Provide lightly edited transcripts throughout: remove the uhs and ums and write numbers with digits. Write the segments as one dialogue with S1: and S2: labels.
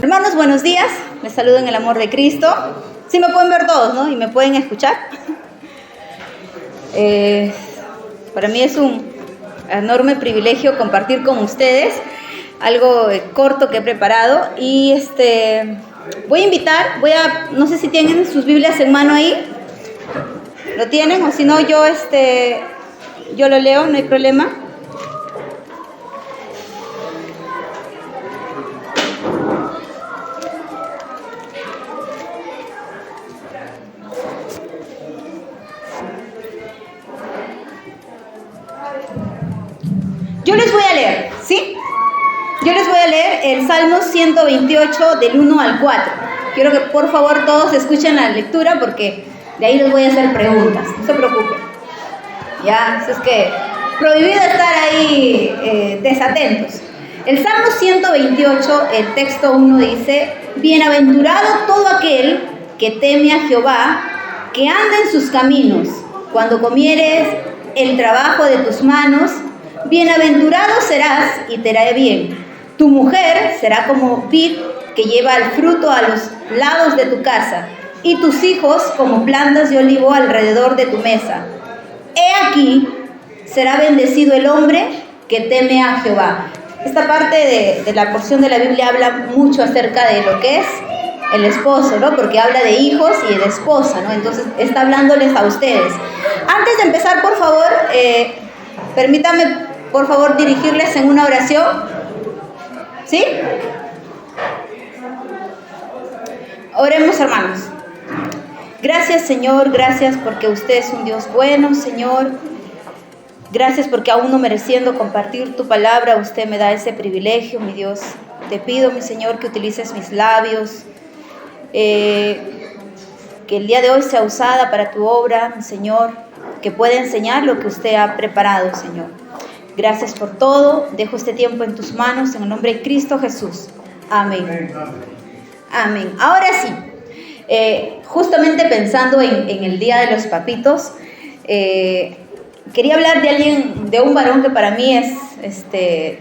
S1: Hermanos, buenos días. Les saludo en el amor de Cristo. Sí me pueden ver todos, ¿no? Y me pueden escuchar. Para mí es un enorme privilegio compartir con ustedes algo corto que he preparado. Y voy a invitar, no sé si tienen sus Biblias en mano ahí. ¿Lo tienen? O si no, yo lo leo, no hay problema. Yo les voy a leer, ¿sí? Yo les voy a leer el Salmo 128 del 1 al 4. Quiero que por favor todos escuchen la lectura porque de ahí les voy a hacer preguntas, no se preocupen. Ya, es que prohibido estar ahí desatentos. El Salmo 128, el texto 1 dice: Bienaventurado todo aquel que teme a Jehová, que anda en sus caminos. Cuando comieres el trabajo de tus manos, bienaventurado serás y te hará bien. Tu mujer será como vid que lleva el fruto a los lados de tu casa, y tus hijos como plantas de olivo alrededor de tu mesa. He aquí, será bendecido el hombre que teme a Jehová. Esta parte de la porción de la Biblia habla mucho acerca de lo que es el esposo, ¿no? Porque habla de hijos y de esposa, ¿no? Entonces está hablándoles a ustedes. Antes de empezar, por favor, permítanme, por favor, dirigirles en una oración. ¿Sí? Oremos, hermanos. Gracias, Señor, gracias porque usted es un Dios bueno, Señor. Gracias porque aún no mereciendo compartir tu palabra, usted me da ese privilegio, mi Dios. Te pido, mi Señor, que utilices mis labios, que el día de hoy sea usada para tu obra, mi Señor, que pueda enseñar lo que usted ha preparado, Señor. Gracias por todo. Dejo este tiempo en tus manos, en el nombre de Cristo Jesús. Amén. Amén. Ahora sí, justamente pensando en el Día de los Papitos, quería hablar de un varón que para mí es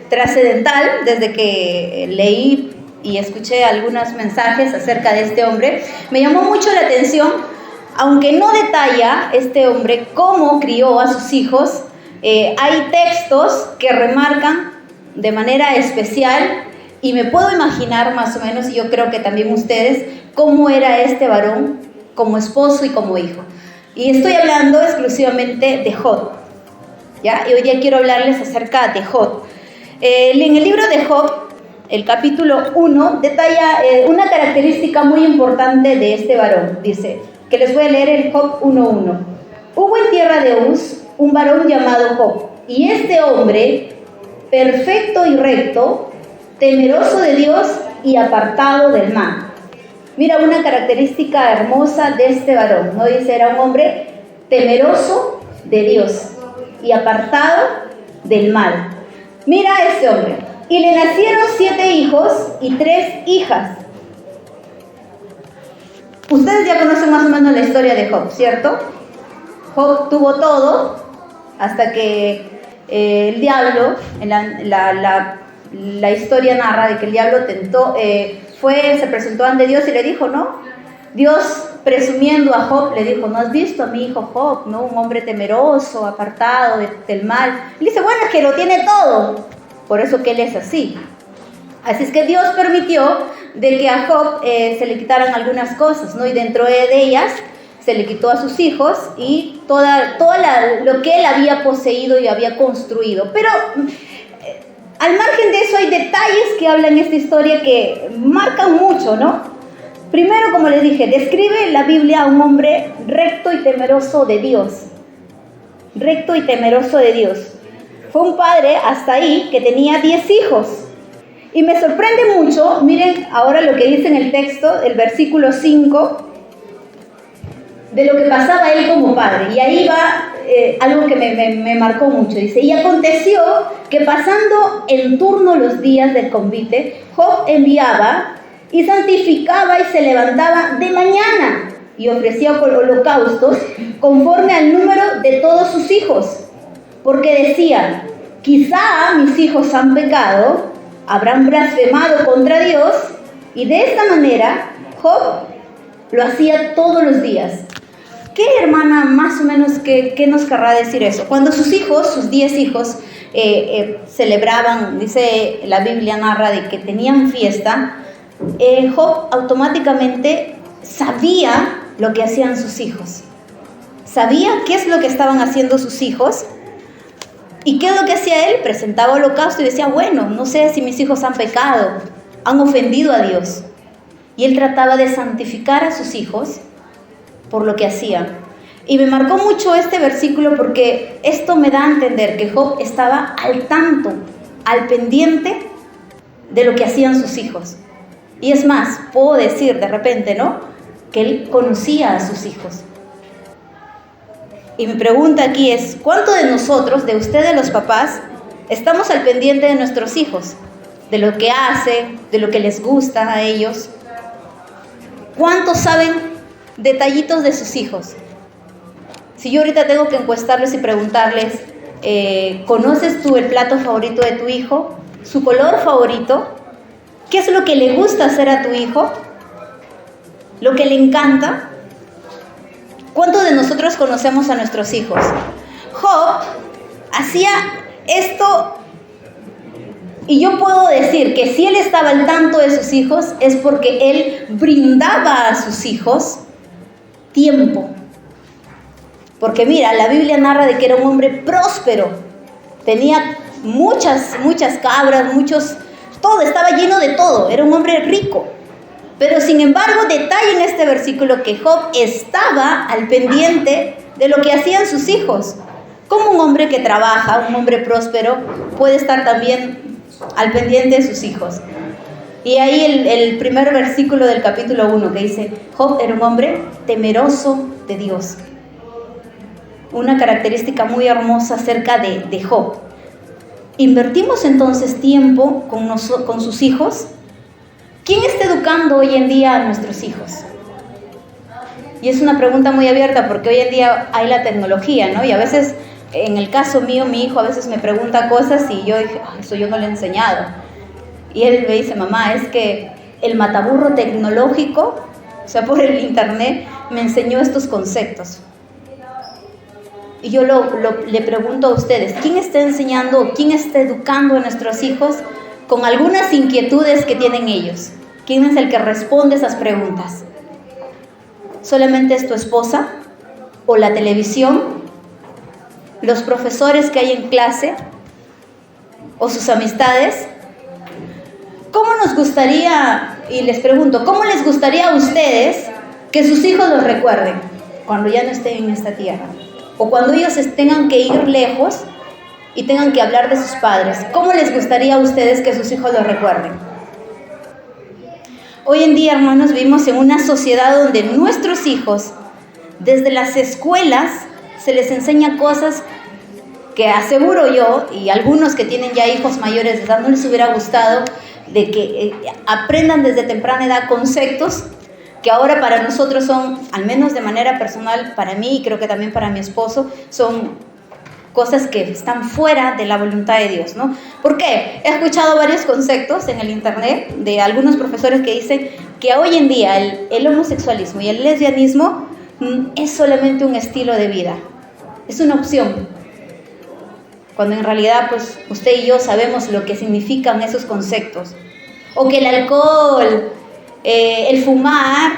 S1: trascendental. Desde que leí y escuché algunos mensajes acerca de este hombre, me llamó mucho la atención, aunque no detalla este hombre cómo crió a sus hijos. Hay textos que remarcan de manera especial, y me puedo imaginar más o menos, y yo creo que también ustedes, cómo era este varón como esposo y como hijo. Y estoy hablando exclusivamente de Job, ¿ya? Y hoy día quiero hablarles acerca de Job. En el libro de Job, el capítulo 1, detalla una característica muy importante de este varón. Dice, que les voy a leer el Job 1:1. Hubo en tierra de Uz un varón llamado Job, y este hombre, perfecto y recto, temeroso de Dios y apartado del mal. Mira una característica hermosa de este varón, ¿no? Dice, era un hombre temeroso de Dios y apartado del mal. Mira a este hombre. Y le nacieron 7 hijos y 3 hijas. Ustedes ya conocen más o menos la historia de Job, ¿cierto? Job tuvo todo hasta que el diablo, la historia narra de que el diablo se presentó ante Dios y le dijo, ¿no? Dios, presumiendo a Job, le dijo, ¿no has visto a mi hijo Job, ¿no? Un hombre temeroso, apartado del mal. Y le dice, bueno, es que lo tiene todo, por eso que él es así. Así es que Dios permitió de que a Job se le quitaran algunas cosas, ¿no? Y dentro de ellas se le quitó a sus hijos y lo que él había poseído y había construido. Pero al margen de eso hay detalles que hablan esta historia que marcan mucho, ¿no? Primero, como les dije, describe la Biblia a un hombre recto y temeroso de Dios. Recto y temeroso de Dios. Fue un padre hasta ahí que tenía 10 hijos. Y me sorprende mucho, miren ahora lo que dice en el texto, el versículo 5, de lo que pasaba él como padre. Y ahí va algo que me marcó mucho. Dice, y aconteció que pasando en turno los días del convite, Job enviaba y santificaba y se levantaba de mañana y ofrecía holocaustos conforme al número de todos sus hijos. Porque decía, quizá mis hijos han pecado, habrán blasfemado contra Dios Y de esta manera, Job lo hacía todos los días. ¿Qué, hermana, más o menos, qué nos querrá decir eso? Cuando sus hijos, sus 10 hijos, celebraban, dice la Biblia, narra de que tenían fiesta, Job automáticamente sabía lo que hacían sus hijos. Sabía qué es lo que estaban haciendo sus hijos. ¿Y qué es lo que hacía él? Presentaba holocausto y decía, bueno, no sé si mis hijos han pecado, han ofendido a Dios. Y él trataba de santificar a sus hijos por lo que hacían. Y me marcó mucho este versículo porque esto me da a entender que Job estaba al tanto, al pendiente de lo que hacían sus hijos. Y es más, puedo decir de repente, ¿no?, que él conocía a sus hijos. Y mi pregunta aquí es, ¿cuánto de nosotros, de ustedes los papás, estamos al pendiente de nuestros hijos? De lo que hacen, de lo que les gusta a ellos. ¿Cuántos saben detallitos de sus hijos? Si yo ahorita tengo que encuestarles y preguntarles, ¿conoces tú el plato favorito de tu hijo? ¿Su color favorito? ¿Qué es lo que le gusta hacer a tu hijo? ¿Lo que le encanta? ¿Cuántos de nosotros conocemos a nuestros hijos? Job hacía esto, y yo puedo decir que si él estaba al tanto de sus hijos es porque él brindaba a sus hijos tiempo. Porque mira, la Biblia narra de que era un hombre próspero, tenía muchas cabras, todo, estaba lleno de todo, era un hombre rico. Pero sin embargo, detalla en este versículo que Job estaba al pendiente de lo que hacían sus hijos. Como un hombre que trabaja, un hombre próspero, puede estar también al pendiente de sus hijos. Y ahí el primer versículo del capítulo 1 que dice, Job era un hombre temeroso de Dios. Una característica muy hermosa acerca de Job. ¿Invertimos entonces tiempo con sus hijos? ¿Quién está educando hoy en día a nuestros hijos? Y es una pregunta muy abierta porque hoy en día hay la tecnología, ¿no? Y a veces, en el caso mío, mi hijo a veces me pregunta cosas y yo dije, eso yo no le he enseñado. Y él me dice, mamá, es que el mataburro tecnológico, o sea, por el internet, me enseñó estos conceptos. Y yo le pregunto a ustedes, ¿quién está enseñando, quién está educando a nuestros hijos con algunas inquietudes que tienen ellos? ¿Quién es el que responde esas preguntas? ¿Solamente es tu esposa? ¿O la televisión? ¿Los profesores que hay en clase? ¿O sus amistades? ¿Cómo nos gustaría, y les pregunto, cómo les gustaría a ustedes que sus hijos los recuerden cuando ya no estén en esta tierra? O cuando ellos tengan que ir lejos y tengan que hablar de sus padres. ¿Cómo les gustaría a ustedes que sus hijos los recuerden? Hoy en día, hermanos, vivimos en una sociedad donde nuestros hijos, desde las escuelas, se les enseña cosas que aseguro yo, y algunos que tienen ya hijos mayores de edad, no les hubiera gustado de que aprendan desde temprana edad conceptos que ahora para nosotros son, al menos de manera personal, para mí y creo que también para mi esposo, son cosas que están fuera de la voluntad de Dios, ¿no? ¿Por qué? He escuchado varios conceptos en el internet de algunos profesores que dicen que hoy en día el homosexualismo y el lesbianismo es solamente un estilo de vida, es una opción, cuando en realidad pues usted y yo sabemos lo que significan esos conceptos. O que el alcohol, el fumar,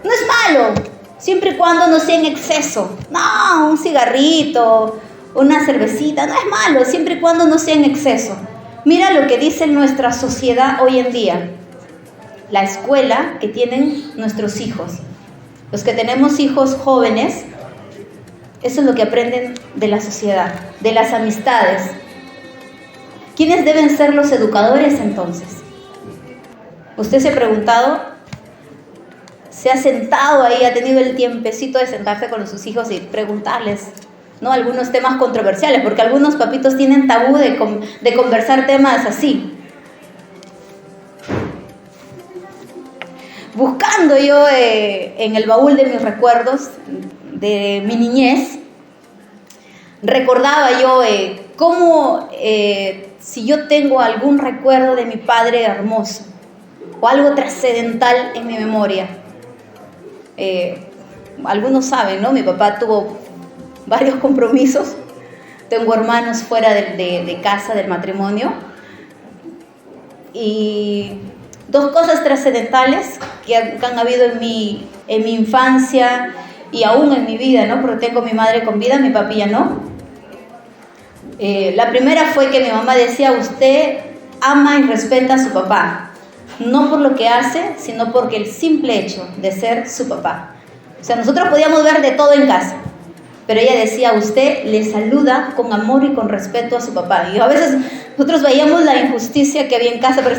S1: no es malo, siempre y cuando no sea en exceso. No, un cigarrito, una cervecita, no es malo, siempre y cuando no sea en exceso. Mira lo que dice nuestra sociedad hoy en día, la escuela que tienen nuestros hijos. Los que tenemos hijos jóvenes, eso es lo que aprenden de la sociedad, de las amistades. ¿Quiénes deben ser los educadores entonces? ¿Usted se ha preguntado? ¿Se ha sentado ahí, ha tenido el tiempecito de sentarse con sus hijos y preguntarles, ¿no?, algunos temas controversiales? Porque algunos papitos tienen tabú de conversar temas así. Buscando yo en el baúl de mis recuerdos de mi niñez, recordaba yo cómo si yo tengo algún recuerdo de mi padre hermoso, o algo trascendental en mi memoria. Algunos saben, ¿no? Mi papá tuvo varios compromisos. Tengo hermanos fuera de casa, del matrimonio. Y dos cosas trascendentales que han habido en mi infancia y aún en mi vida, ¿no? Porque tengo mi madre con vida, mi papi ya no. La primera fue que mi mamá decía: usted ama y respeta a su papá, no por lo que hace, sino porque el simple hecho de ser su papá. O sea, nosotros podíamos ver de todo en casa, pero ella decía: usted le saluda con amor y con respeto a su papá. Y a veces nosotros veíamos la injusticia que había en casa, pero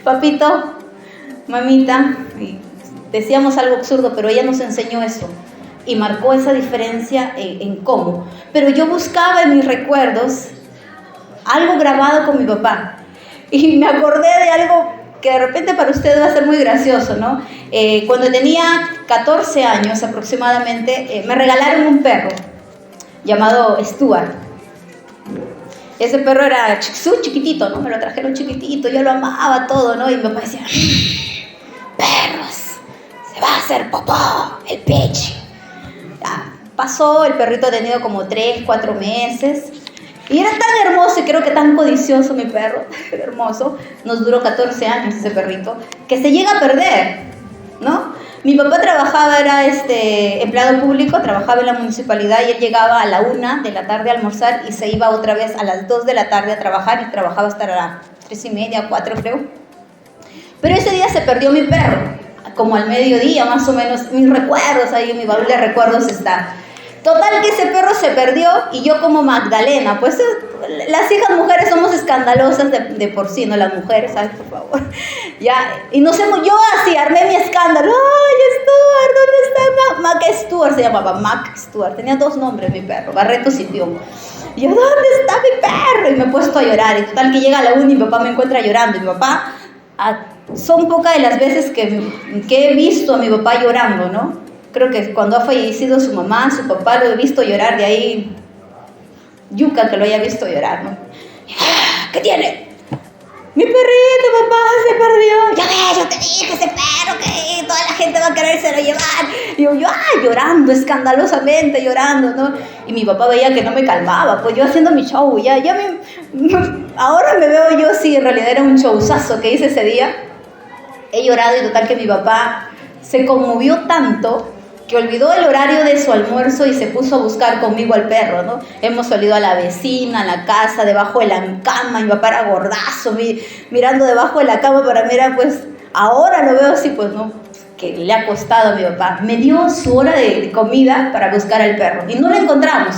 S1: papito, mamita, y decíamos algo absurdo, pero ella nos enseñó eso y marcó esa diferencia en cómo. Pero yo buscaba en mis recuerdos algo grabado con mi papá y me acordé de algo que de repente para ustedes va a ser muy gracioso, ¿no? Cuando tenía 14 años aproximadamente, me regalaron un perro llamado Stuart. Ese perro era chiquitito, ¿no? Me lo trajeron chiquitito, yo lo amaba todo, ¿no? Y mi papá decía: perros, se va a hacer popó el pecho. Ya, pasó, el perrito ha tenido como 3, 4 meses. Y era tan hermoso y creo que tan codicioso mi perro, hermoso, nos duró 14 años ese perrito, que se llega a perder, ¿no? Mi papá trabajaba, era empleado público, trabajaba en la municipalidad y él llegaba a la 1 de la tarde a almorzar y se iba otra vez a las 2 de la tarde a trabajar y trabajaba hasta las 3:30, 4 creo. Pero ese día se perdió mi perro, como al mediodía más o menos, mis recuerdos, ahí en mi baúl de recuerdos está. Total que ese perro se perdió y yo como Magdalena, pues las hijas mujeres somos escandalosas de por sí, no las mujeres, ¿sabes? Por favor. Ya, y no sé, yo así armé mi escándalo. ¡Ay, Stuart! ¿Dónde está Mac Stuart? Se llamaba Mac Stuart, tenía 2 nombres mi perro, Barretos y Piomo. Y yo: ¿dónde está mi perro? Y me he puesto a llorar, y total que llega a la 1 y mi papá me encuentra llorando. Y mi papá, son pocas de las veces que he visto a mi papá llorando, ¿no? Creo que cuando ha fallecido su mamá, su papá, lo he visto llorar, de ahí yuca que lo haya visto llorar, ¿no? ¿Qué tiene? Mi perrito, papá, se perdió. Ya ves, yo te dije, ese perro que toda la gente va a querérselo llevar. Y yo llorando, escandalosamente llorando, ¿no? Y mi papá veía que no me calmaba, pues yo haciendo mi show, ahora me veo yo, sí, en realidad era un showzazo que hice ese día. He llorado y total que mi papá se conmovió tanto que olvidó el horario de su almuerzo y se puso a buscar conmigo al perro, ¿no? Hemos salido a la vecina, a la casa, debajo de la cama, y mi papá era gordazo, mirando debajo de la cama para mirar, pues, ahora lo veo así, pues, ¿no? Que le ha costado a mi papá. Me dio su hora de comida para buscar al perro y no lo encontramos.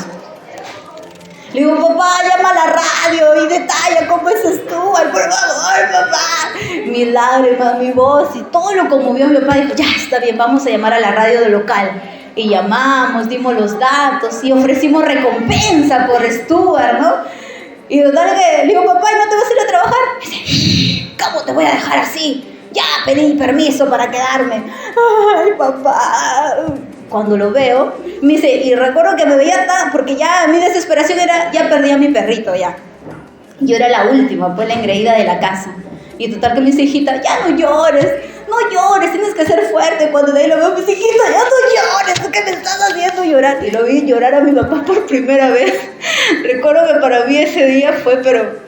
S1: Le digo: papá, llama a la radio y detalla cómo es Stuart, por favor, papá. Mis lágrimas, mi voz y todo lo conmovió. Mi papá dijo: ya, está bien, vamos a llamar a la radio del local. Y llamamos, dimos los datos y ofrecimos recompensa por Stuart, ¿no? Y total que le digo: papá, ¿no te vas a ir a trabajar? Me dice: ¿cómo te voy a dejar así? Ya pedí permiso para quedarme. Ay, papá. Cuando lo veo, me dice, y recuerdo que me veía tan, porque ya mi desesperación era, ya perdí a mi perrito, ya. Yo era la última, pues la engreída de la casa. Y total que me dice: hijita, ya no llores, tienes que ser fuerte. Cuando de ahí lo veo, me dice: hijita, ya no llores, ¿tú qué me estás haciendo llorar? Y lo vi llorar a mi papá por primera vez. Recuerdo que para mí ese día fue, pero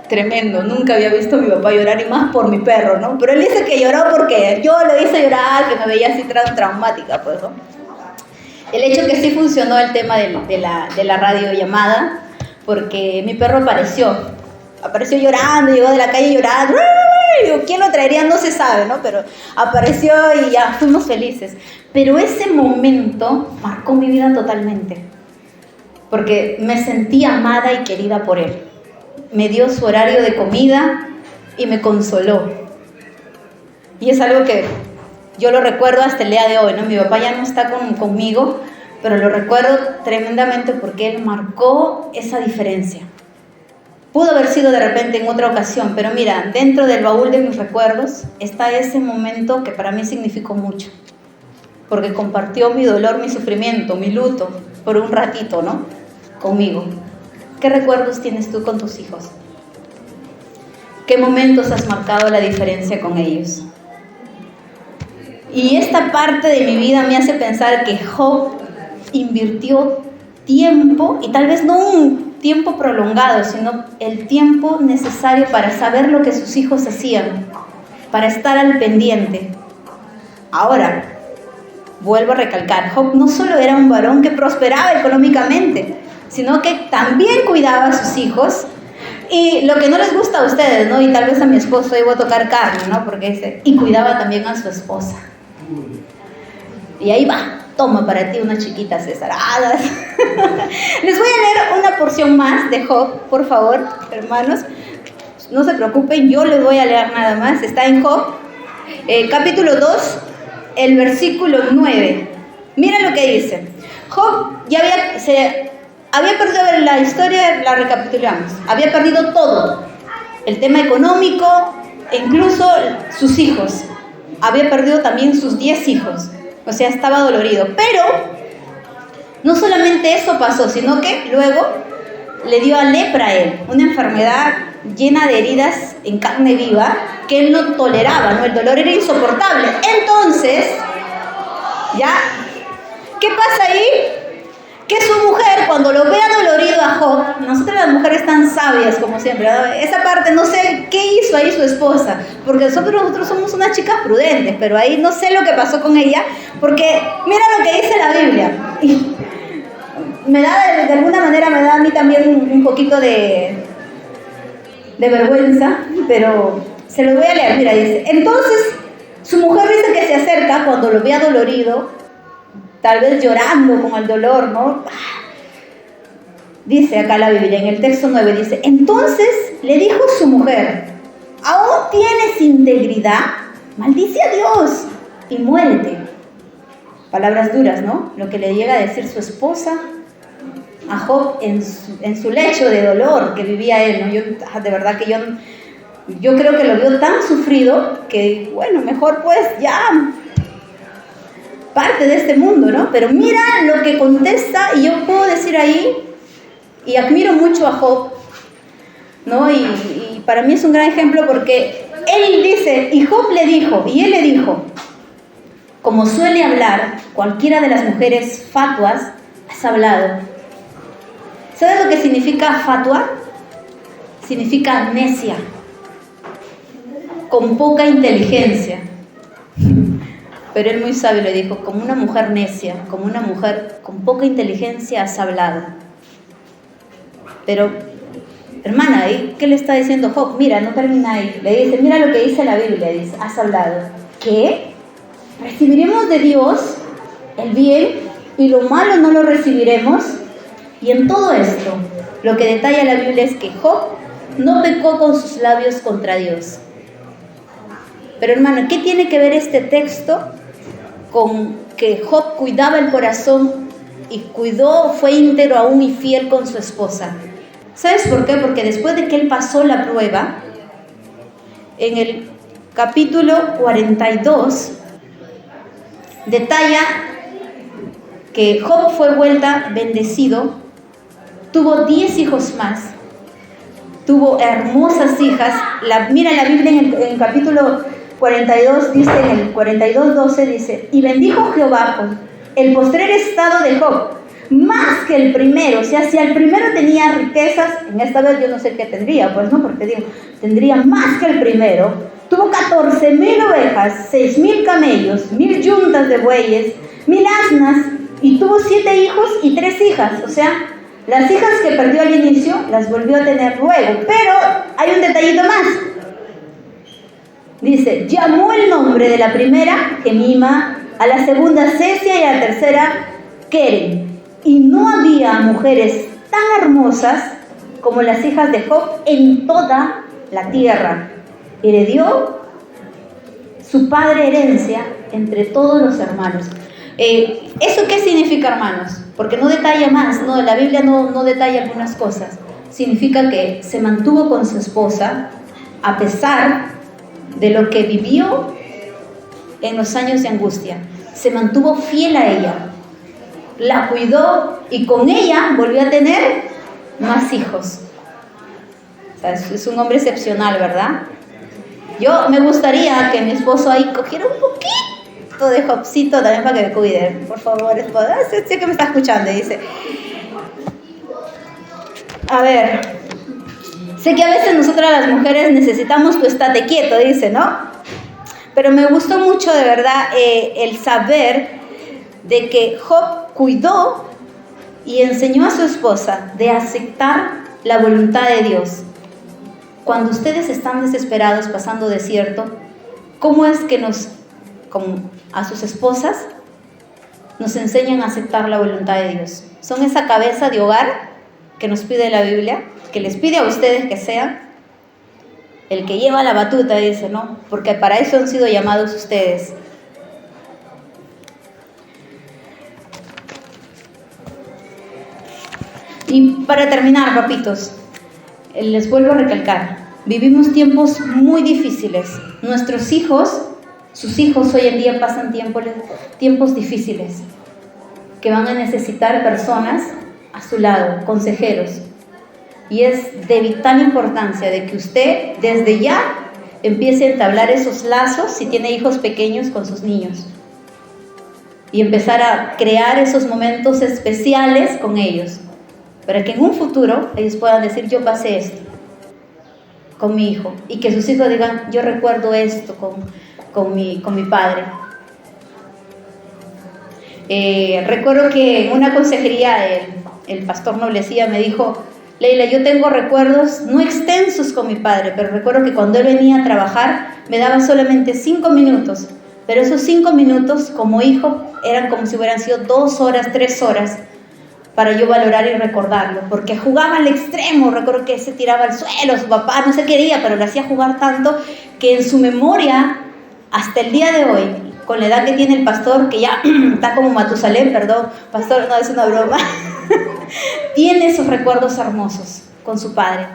S1: tremendo, nunca había visto a mi papá llorar, y más por mi perro, ¿no? Pero él dice que lloró porque yo lo hice llorar, que me veía así traumática, pues, ¿no? El hecho que sí funcionó el tema de la radiollamada, porque mi perro apareció llorando, llegó de la calle llorando. Digo, ¿quién lo traería? No se sabe, ¿no? Pero apareció y ya, fuimos felices. Pero ese momento marcó mi vida totalmente, porque me sentí amada y querida por él. Me dio su horario de comida y me consoló. Y es algo que yo lo recuerdo hasta el día de hoy, ¿no? Mi papá ya no está conmigo, pero lo recuerdo tremendamente porque él marcó esa diferencia. Pudo haber sido de repente en otra ocasión, pero mira, dentro del baúl de mis recuerdos está ese momento que para mí significó mucho, porque compartió mi dolor, mi sufrimiento, mi luto, por un ratito, ¿no? Conmigo. ¿Qué recuerdos tienes tú con tus hijos? ¿Qué momentos has marcado la diferencia con ellos? Y esta parte de mi vida me hace pensar que Job invirtió tiempo, y tal vez no un tiempo prolongado, sino el tiempo necesario para saber lo que sus hijos hacían, para estar al pendiente. Ahora, vuelvo a recalcar, Job no solo era un varón que prosperaba económicamente, sino que también cuidaba a sus hijos. Y lo que no les gusta a ustedes, ¿no? Y tal vez a mi esposo iba a tocar carne, ¿no? Porque dice, y cuidaba también a su esposa. Y ahí va, toma para ti unas chiquitas cesaradas. Les voy a leer una porción más de Job, por favor, hermanos. No se preocupen, yo les voy a leer nada más. Está en Job, capítulo 2, el versículo 9. Mira lo que dice. Job ya había perdido, la historia la recapitulamos, había perdido todo, el tema económico e incluso sus hijos, había perdido también sus 10 hijos, o sea, estaba dolorido, pero no solamente eso pasó, sino que luego le dio a lepra a él, una enfermedad llena de heridas en carne viva que él no toleraba, ¿no? El dolor era insoportable. Entonces, ¿ya? ¿Qué pasa ahí? Que su mujer, cuando lo ve adolorido a Job, nosotras las mujeres tan sabias como siempre, ¿no? Esa parte, no sé qué hizo ahí su esposa, porque nosotros somos unas chicas prudentes, pero ahí no sé lo que pasó con ella, porque mira lo que dice la Biblia, y me da, de alguna manera me da a mí también un poquito de vergüenza, pero se lo voy a leer. Mira, dice, entonces su mujer dice que se acerca cuando lo ve adolorido, tal vez llorando con el dolor, ¿no? Dice acá la Biblia, en el texto 9, dice, entonces le dijo su mujer, ¿aún tienes integridad? Maldice a Dios y muérete. Palabras duras, ¿no? Lo que le llega a decir su esposa a Job en su lecho de dolor que vivía él, ¿no? De verdad que yo creo que lo vio tan sufrido que, bueno, mejor pues ya parte de este mundo, ¿no? Pero mira lo que contesta, y yo puedo decir ahí, y admiro mucho a Job, ¿no? Y para mí es un gran ejemplo porque él dice, y Job le dijo, y él le dijo, como suele hablar cualquiera de las mujeres fatuas, has hablado. ¿Sabes lo que significa fatua? Significa necia, con poca inteligencia. Pero él muy sabio le dijo, como una mujer necia, como una mujer con poca inteligencia has hablado. Pero, hermana, ¿qué le está diciendo Job? Mira, no termina ahí. Le dice, mira lo que dice la Biblia, dice, has hablado. ¿Qué? ¿Recibiremos de Dios el bien y lo malo no lo recibiremos? Y en todo esto, lo que detalla la Biblia es que Job no pecó con sus labios contra Dios. Pero, hermano, ¿qué tiene que ver este texto con que Job cuidaba el corazón y fue íntegro aún y fiel con su esposa? ¿Sabes por qué? Porque después de que él pasó la prueba, en el capítulo 42, detalla que Job fue vuelta bendecido, tuvo 10 hijos más, tuvo hermosas hijas. Mira la Biblia en el capítulo 42, dice en el 42:12, dice, y bendijo Jehová el postrer estado de Job, más que el primero. O sea, si el primero tenía riquezas, en esta vez yo no sé qué tendría, pues no, porque digo, tendría más que el primero. Tuvo 14,000 ovejas, 6,000 camellos, 1,000 yuntas de bueyes, 1,000 asnas, y tuvo 7 hijos y 3 hijas. O sea, las hijas que perdió al inicio las volvió a tener luego. Pero hay un detallito más. Dice, llamó el nombre de la primera Gemima, a la segunda Cesia y a la tercera Keren. Y no había mujeres tan hermosas como las hijas de Job en toda la tierra. Heredó su padre herencia entre todos los hermanos. ¿Eso qué significa, hermanos? Porque no detalla más, no, la Biblia no detalla algunas cosas. Significa que se mantuvo con su esposa a pesar de lo que vivió en los años de angustia. Se mantuvo fiel a ella, la cuidó y con ella volvió a tener más hijos. Es un hombre excepcional, ¿verdad? Yo me gustaría que mi esposo ahí cogiera un poquito de Jobcito también para que me cuide. Por favor, esposo. Sé que me está escuchando, dice. A ver, sé que a veces nosotras las mujeres necesitamos tu estate quieto, dice, ¿no? Pero me gustó mucho de verdad el saber de que Job cuidó y enseñó a su esposa de aceptar la voluntad de Dios. Cuando ustedes están desesperados pasando desierto, ¿cómo es que como a sus esposas, nos enseñan a aceptar la voluntad de Dios? Son esa cabeza de hogar que nos pide la Biblia, que les pide a ustedes que sean el que lleva la batuta, dice, ¿no? Porque para eso han sido llamados ustedes. Y para terminar, papitos, les vuelvo a recalcar, vivimos tiempos muy difíciles. Nuestros hijos, sus hijos hoy en día pasan tiempos difíciles, que van a necesitar personas a su lado, consejeros. Y es de vital importancia de que usted desde ya empiece a entablar esos lazos, si tiene hijos pequeños, con sus niños. Y empezar a crear esos momentos especiales con ellos, para que en un futuro ellos puedan decir, yo pasé esto con mi hijo. Y que sus hijos digan, yo recuerdo esto con mi padre. Recuerdo que en una consejería el pastor Noblecía me dijo, Leila, yo tengo recuerdos no extensos con mi padre, pero recuerdo que cuando él venía a trabajar me daba solamente 5 minutos, pero esos 5 minutos como hijo eran como si hubieran sido 2 horas, 3 horas para yo valorar y recordarlo, porque jugaba al extremo. Recuerdo que se tiraba al suelo, su papá no se quería, pero le hacía jugar tanto que en su memoria, hasta el día de hoy, con la edad que tiene el pastor, que ya está como Matusalén, perdón, pastor, no es una broma, tiene esos recuerdos hermosos con su padre,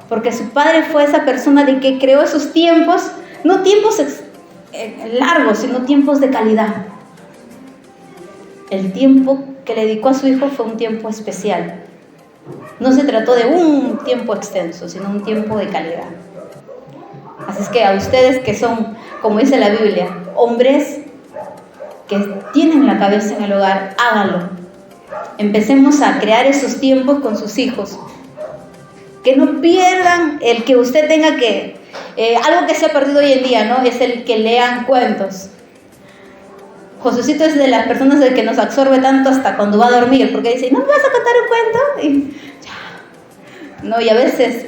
S1: porque su padre fue esa persona de que creó esos tiempos, no tiempos largos, sino tiempos de calidad. El tiempo que le dedicó a su hijo fue un tiempo especial. No se trató de un tiempo extenso, sino un tiempo de calidad. Así es que a ustedes que son, como dice la Biblia, hombres que tienen la cabeza en el hogar, háganlo. Empecemos a crear esos tiempos con sus hijos. Que no pierdan el que usted tenga que... algo que se ha perdido hoy en día, ¿no? Es el que lean cuentos. Josucito es de las personas de que nos absorbe tanto hasta cuando va a dormir, porque dice, ¿no me vas a contar un cuento? Y, no, y a veces,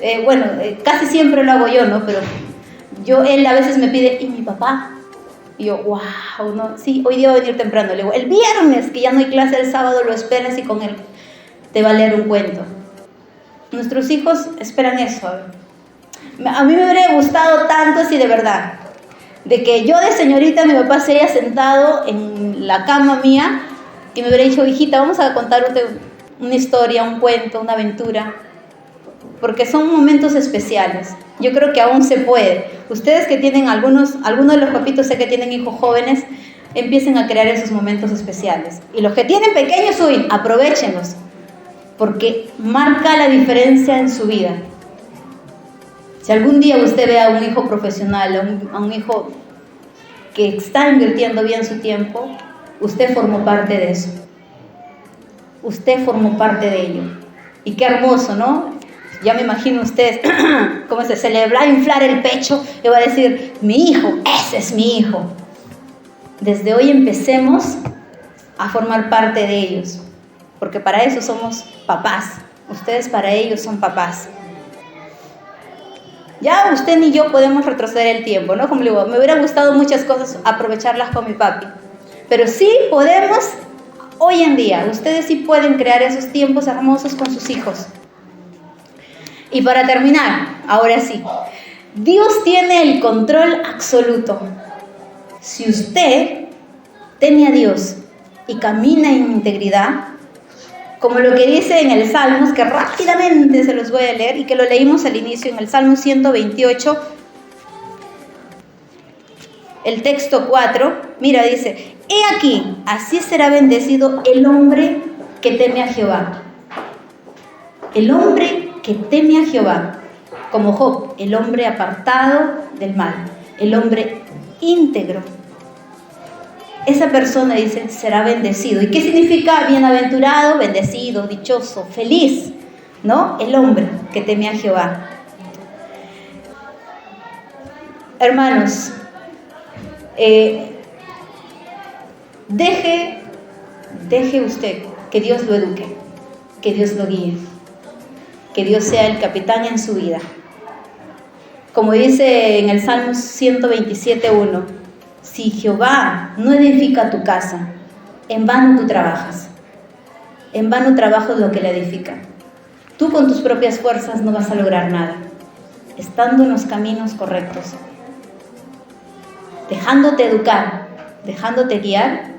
S1: casi siempre lo hago yo, ¿no? Pero él a veces me pide, ¿y mi papá? Y yo, wow, no, sí, hoy día va a venir temprano. Le digo, el viernes, que ya no hay clase, el sábado lo esperas y con él te va a leer un cuento. Nuestros hijos esperan eso. A mí me hubiera gustado tanto, así de verdad, de que yo de señorita, mi papá se haya sentado en la cama mía y me hubiera dicho, hijita, vamos a contarte una historia, un cuento, una aventura, porque son momentos especiales. Yo creo que aún se puede. Ustedes que tienen algunos de los papitos, sé que tienen hijos jóvenes, empiecen a crear esos momentos especiales. Y los que tienen pequeños, aprovéchenlos, porque marca la diferencia en su vida. Si algún día usted ve a un hijo profesional, a un hijo que está invirtiendo bien su tiempo, usted formó parte de eso. Usted formó parte de ello. Y qué hermoso, ¿no? Ya me imagino ustedes, cómo se le va a inflar el pecho y va a decir, mi hijo, ese es mi hijo. Desde hoy empecemos a formar parte de ellos, porque para eso somos papás. Ustedes para ellos son papás. Ya usted ni yo podemos retroceder el tiempo, ¿no? Como le digo, me hubiera gustado muchas cosas aprovecharlas con mi papi, pero sí podemos hoy en día. Ustedes sí pueden crear esos tiempos hermosos con sus hijos. Y para terminar, ahora sí, Dios tiene el control absoluto. Si usted teme a Dios y camina en integridad, como lo que dice en el Salmos, que rápidamente se los voy a leer y que lo leímos al inicio en el Salmo 128, el texto 4, mira, dice, he aquí, así será bendecido el hombre que teme a Jehová. El hombre que teme a Jehová. como Job, el hombre apartado del mal, el hombre íntegro. Esa persona, dice, será bendecido. ¿Y qué significa bienaventurado, bendecido, dichoso, feliz? ¿No? El hombre que teme a Jehová. Hermanos, deje usted que Dios lo eduque, que Dios lo guíe, que Dios sea el capitán en su vida. Como dice en el Salmo 127:1, si Jehová no edifica tu casa, en vano tú trabajas, en vano trabajas lo que le edifica. Tú con tus propias fuerzas no vas a lograr nada, estando en los caminos correctos, dejándote educar, dejándote guiar,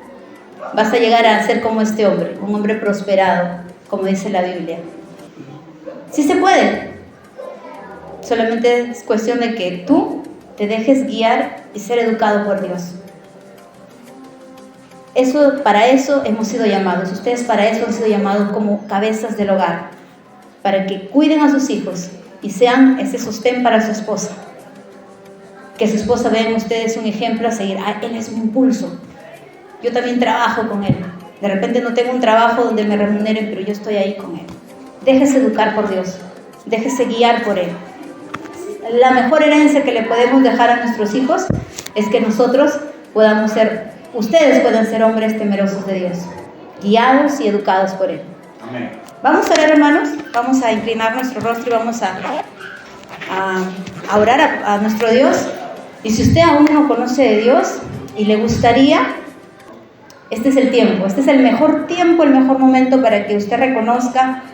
S1: vas a llegar a ser como este hombre, un hombre prosperado, como dice la Biblia. Sí se puede, solamente es cuestión de que tú te dejes guiar y ser educado por Dios. Para eso hemos sido llamados, ustedes para eso han sido llamados como cabezas del hogar, para que cuiden a sus hijos y sean ese sostén para su esposa. Que su esposa vea en ustedes un ejemplo a seguir. Él es mi impulso. Yo también trabajo con él. De repente no tengo un trabajo donde me remuneren, pero yo estoy ahí con él. Déjese educar por Dios. Déjese guiar por él. La mejor herencia que le podemos dejar a nuestros hijos es que nosotros ustedes puedan ser hombres temerosos de Dios, guiados y educados por él.
S2: Amén.
S1: Vamos a orar, hermanos. Vamos a inclinar nuestro rostro y vamos a orar a nuestro Dios. Y si usted aún no conoce de Dios y le gustaría, este es el tiempo, este es el mejor tiempo, el mejor momento para que usted reconozca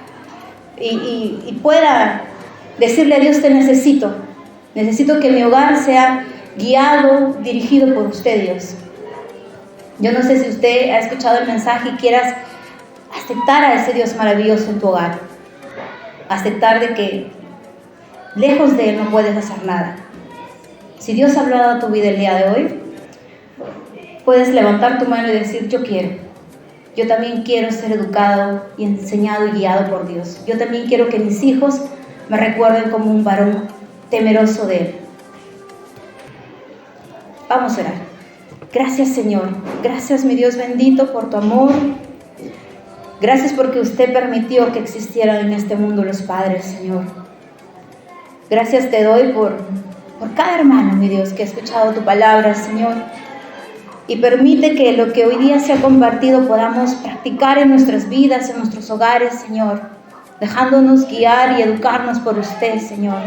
S1: y pueda decirle a Dios: te necesito que mi hogar sea guiado, dirigido por usted, Dios. Yo no sé si usted ha escuchado el mensaje y quieras aceptar a ese Dios maravilloso en tu hogar, aceptar de que lejos de Él no puedes hacer nada. Si Dios ha hablado a tu vida el día de hoy, puedes levantar tu mano y decir: yo también quiero ser educado y enseñado y guiado por Dios. Yo también quiero que mis hijos me recuerden como un varón temeroso de Él. Vamos a orar. Gracias, Señor. Gracias, mi Dios bendito, por tu amor. Gracias porque usted permitió que existieran en este mundo los padres, Señor. Gracias te doy por cada hermano, mi Dios, que ha escuchado tu palabra, Señor. Y permite que lo que hoy día se ha compartido podamos practicar en nuestras vidas, en nuestros hogares, Señor, dejándonos guiar y educarnos por usted, Señor.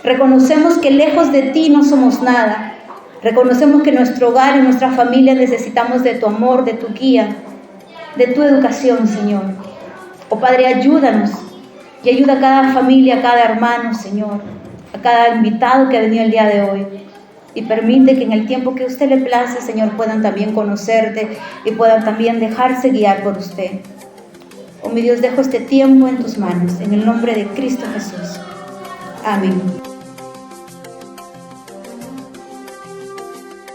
S1: Reconocemos que lejos de ti no somos nada. Reconocemos que nuestro hogar y nuestra familia necesitamos de tu amor, de tu guía, de tu educación, Señor. Oh Padre, ayúdanos y ayuda a cada familia, a cada hermano, Señor, a cada invitado que ha venido el día de hoy. Y permite que en el tiempo que a usted le place, Señor, puedan también conocerte y puedan también dejarse guiar por usted. Oh mi Dios, dejo este tiempo en tus manos, en el nombre de Cristo Jesús. Amén.